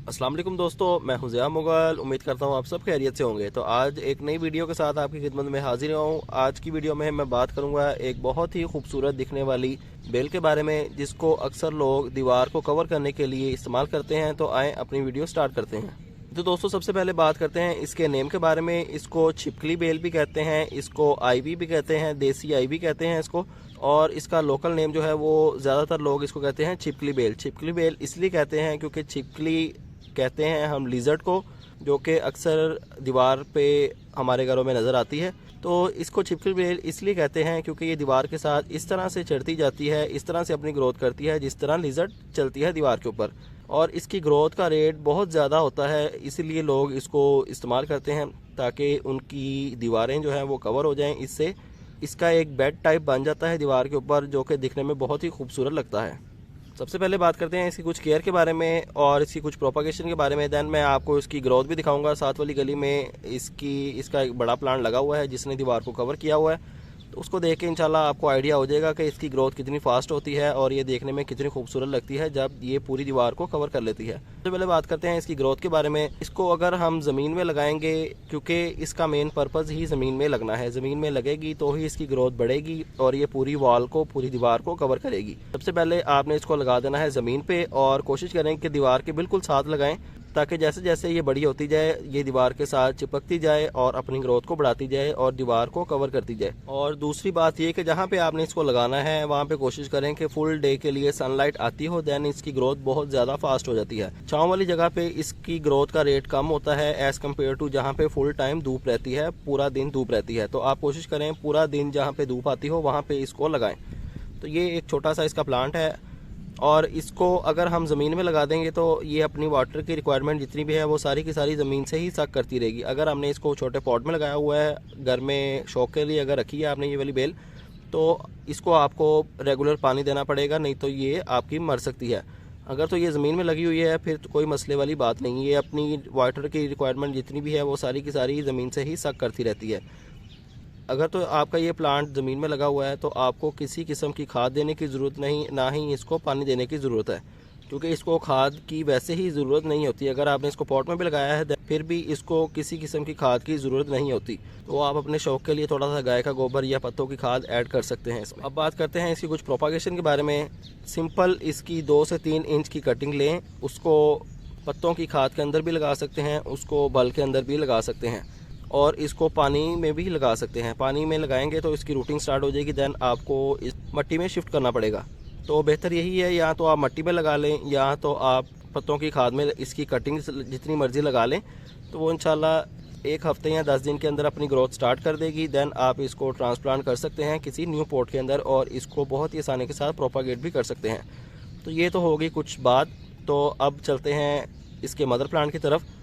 अस्सलाम वालेकुम दोस्तों, मैं हूं ज़िया मुगल। उम्मीद करता हूं आप सब खैरियत से होंगे। तो आज एक नई वीडियो के साथ आपकी खिदमत में हाजिर हूं। आज की वीडियो में मैं बात करूंगा एक बहुत ही खूबसूरत दिखने वाली बेल के बारे में, जिसको अक्सर लोग दीवार को कवर करने के लिए इस्तेमाल करते हैं। तो आए अपनी वीडियो स्टार्ट करते हैं। तो दोस्तों सबसे पहले बात करते हैं इसके नेम के बारे में। इसको छिपकली बेल भी कहते हैं, इसको आईवी भी कहते हैं, देसी आईवी कहते हैं इसको। और इसका लोकल नेम जो है वो ज़्यादातर लोग इसको कहते हैं छिपकली बेल। छिपकली बेल इसलिए कहते हैं क्योंकि छिपकली कहते हैं हम लिजर्ड को, जो कि अक्सर दीवार पे हमारे घरों में नज़र आती है। तो इसको छिपकली बेल इसलिए कहते हैं क्योंकि ये दीवार के साथ इस तरह से चढ़ती जाती है, इस तरह से अपनी ग्रोथ करती है जिस तरह लिजर्ड चलती है दीवार के ऊपर। और इसकी ग्रोथ का रेट बहुत ज़्यादा होता है, इसीलिए लोग इसको इस्तेमाल करते हैं ताकि उनकी दीवारें जो हैं वो कवर हो जाएं। इससे इसका एक बेड टाइप बन जाता है दीवार के ऊपर, जो कि दिखने में बहुत ही खूबसूरत लगता है। सबसे पहले बात करते हैं इसकी कुछ केयर के बारे में और इसकी कुछ प्रोपागेशन के बारे में। दैन मैं आपको इसकी ग्रोथ भी दिखाऊंगा। साथ वाली गली में इसका एक बड़ा प्लांट लगा हुआ है जिसने दीवार को कवर किया हुआ है। तो उसको देख के इंशाल्लाह आपको आइडिया हो जाएगा कि इसकी ग्रोथ कितनी फास्ट होती है और ये देखने में कितनी खूबसूरत लगती है जब ये पूरी दीवार को कवर कर लेती है। तो पहले बात करते हैं इसकी ग्रोथ के बारे में। इसको अगर हम ज़मीन में लगाएंगे, क्योंकि इसका मेन पर्पज़ ही ज़मीन में लगना है, ज़मीन में लगेगी तो ही इसकी ग्रोथ बढ़ेगी और ये पूरी वॉल को, पूरी दीवार को कवर करेगी। सबसे पहले आपने इसको लगा देना है ज़मीन पे और कोशिश करें कि दीवार के बिल्कुल साथ लगाएं, ताकि जैसे जैसे ये बड़ी होती जाए ये दीवार के साथ चिपकती जाए और अपनी ग्रोथ को बढ़ाती जाए और दीवार को कवर करती जाए। और दूसरी बात ये कि जहाँ पे आपने इसको लगाना है वहाँ पे कोशिश करें कि फुल डे के लिए सनलाइट आती हो, दैन इसकी ग्रोथ बहुत ज़्यादा फास्ट हो जाती है। छाँव वाली जगह पे इसकी ग्रोथ का रेट कम होता है एज़ कम्पेयर टू जहाँ पे फुल टाइम धूप रहती है, पूरा दिन धूप रहती है। तो आप कोशिश करें पूरा दिन जहाँ पे धूप आती हो वहाँ पे इसको लगाएं। तो ये एक छोटा सा इसका प्लांट है और इसको अगर हम ज़मीन में लगा देंगे तो ये अपनी वाटर की रिक्वायरमेंट जितनी भी है वो सारी की सारी ज़मीन से ही सक करती रहेगी। अगर हमने इसको छोटे पॉट में लगाया हुआ है, घर में शौक के लिए अगर रखी है आपने ये वाली बेल, तो इसको आपको रेगुलर पानी देना पड़ेगा, नहीं तो ये आपकी मर सकती है। अगर तो ये ज़मीन में लगी हुई है फिर तो कोई मसले वाली बात नहीं, ये अपनी वाटर की रिक्वायरमेंट जितनी भी है वो सारी की सारी ज़मीन से ही सक करती रहती है। अगर तो आपका ये प्लांट ज़मीन में लगा हुआ है तो आपको किसी किस्म की खाद देने की ज़रूरत नहीं, ना ही इसको पानी देने की ज़रूरत है, क्योंकि इसको खाद की वैसे ही ज़रूरत नहीं होती। अगर आपने इसको पॉट में भी लगाया है फिर भी इसको किसी किस्म की खाद की ज़रूरत नहीं होती। तो आप अपने शौक़ के लिए थोड़ा सा गाय का गोबर या पत्तों की खाद ऐड कर सकते हैं इसमें। अब बात करते हैं इसकी कुछ प्रोपागेशन के बारे में। सिंपल इसकी 2 से 3 इंच की कटिंग लें, उसको पत्तों की खाद के अंदर भी लगा सकते हैं, उसको बल के अंदर भी लगा सकते हैं और इसको पानी में भी लगा सकते हैं। पानी में लगाएंगे तो इसकी रूटिंग स्टार्ट हो जाएगी, दैन आपको इस मट्टी में शिफ्ट करना पड़ेगा। तो बेहतर यही है, या तो आप मट्टी में लगा लें या तो आप पत्तों की खाद में इसकी कटिंग जितनी मर्ज़ी लगा लें, तो वो इंशाल्लाह 1 हफ्ते या 10 दिन के अंदर अपनी ग्रोथ स्टार्ट कर देगी। दैन आप इसको ट्रांसप्लांट कर सकते हैं किसी न्यू पॉट के अंदर और इसको बहुत ही आसानी के साथ प्रोपागेट भी कर सकते हैं। तो ये तो होगी कुछ बात। तो अब चलते हैं इसके मदर प्लांट की तरफ।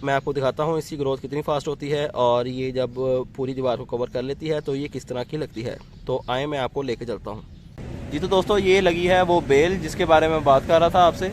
मैं आपको दिखाता हूँ इसकी ग्रोथ कितनी फास्ट होती है और ये जब पूरी दीवार को कवर कर लेती है तो ये किस तरह की लगती है। तो आए मैं आपको लेके चलता हूँ। जी तो दोस्तों ये लगी है वो बेल जिसके बारे में बात कर रहा था आपसे।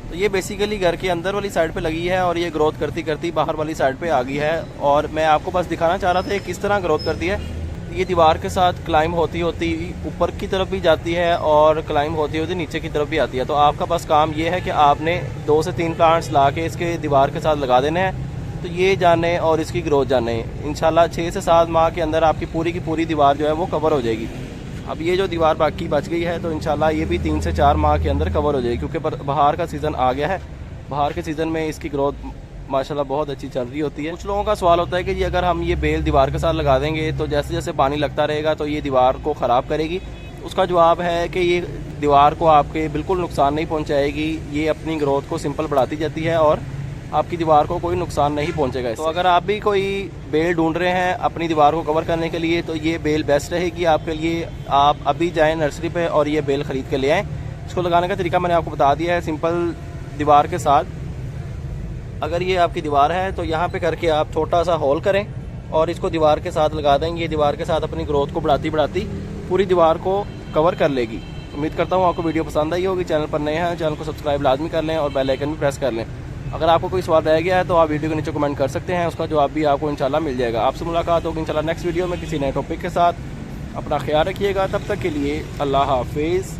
तो ये बेसिकली घर के अंदर वाली साइड पे लगी है और ये ग्रोथ करती करती बाहर वाली साइड पे आ गई है। और मैं आपको बस दिखाना चाह रहा था किस तरह ग्रोथ करती है। ये दीवार के साथ क्लाइंब होती होती ऊपर की तरफ भी जाती है और क्लाइंब होती होती नीचे की तरफ भी आती है। तो आपका बस काम ये है कि आपने 2 से 3 प्लांट्स ला के इसके दीवार के साथ लगा देने हैं। तो ये जाने और इसकी ग्रोथ जाने इंशाल्लाह 6 से 7 माह के अंदर आपकी पूरी की पूरी दीवार जो है वो कवर हो जाएगी। अब ये जो दीवार बाकी बच गई है तो इंशाल्लाह ये भी 3 से 4 माह के अंदर कवर हो जाएगी, क्योंकि बाहर का सीज़न आ गया है। बाहर के सीज़न में इसकी ग्रोथ माशाल्लाह बहुत अच्छी चल रही होती है। कुछ लोगों का सवाल होता है कि जी अगर हम ये बेल दीवार के साथ लगा देंगे तो जैसे जैसे पानी लगता रहेगा तो ये दीवार को ख़राब करेगी। उसका जवाब है कि ये दीवार को आपके बिल्कुल नुकसान नहीं पहुंचाएगी, ये अपनी ग्रोथ को सिंपल बढ़ाती जाती है और आपकी दीवार को कोई नुकसान नहीं पहुंचेगा। तो अगर आप भी कोई बेल ढूंढ रहे हैं अपनी दीवार को कवर करने के लिए तो ये बेल बेस्ट रहेगी आपके लिए। आप अभी जाएँ नर्सरी पर और ये बेल ख़रीद के ले आएँ। इसको लगाने का तरीका मैंने आपको बता दिया है। सिंपल दीवार के साथ अगर ये आपकी दीवार है तो यहाँ पे करके आप छोटा सा होल करें और इसको दीवार के साथ लगा देंगे। ये दीवार के साथ अपनी ग्रोथ को बढ़ाती बढ़ाती पूरी दीवार को कवर कर लेगी। उम्मीद करता हूँ आपको वीडियो पसंद आई होगी। चैनल पर नए हैं चैनल को सब्सक्राइब लाजमी कर लें और बेल आइकन भी प्रेस कर लें। अगर आपको कोई सवाल रह गया है तो आप वीडियो के नीचे कमेंट कर सकते हैं, उसका जवाब भी आपको इंशाल्लाह मिल जाएगा। आपसे मुलाकात होगी इंशाल्लाह नेक्स्ट वीडियो में किसी नए टॉपिक के साथ। अपना ख्याल रखिएगा, तब तक के लिए अल्लाह हाफिज़।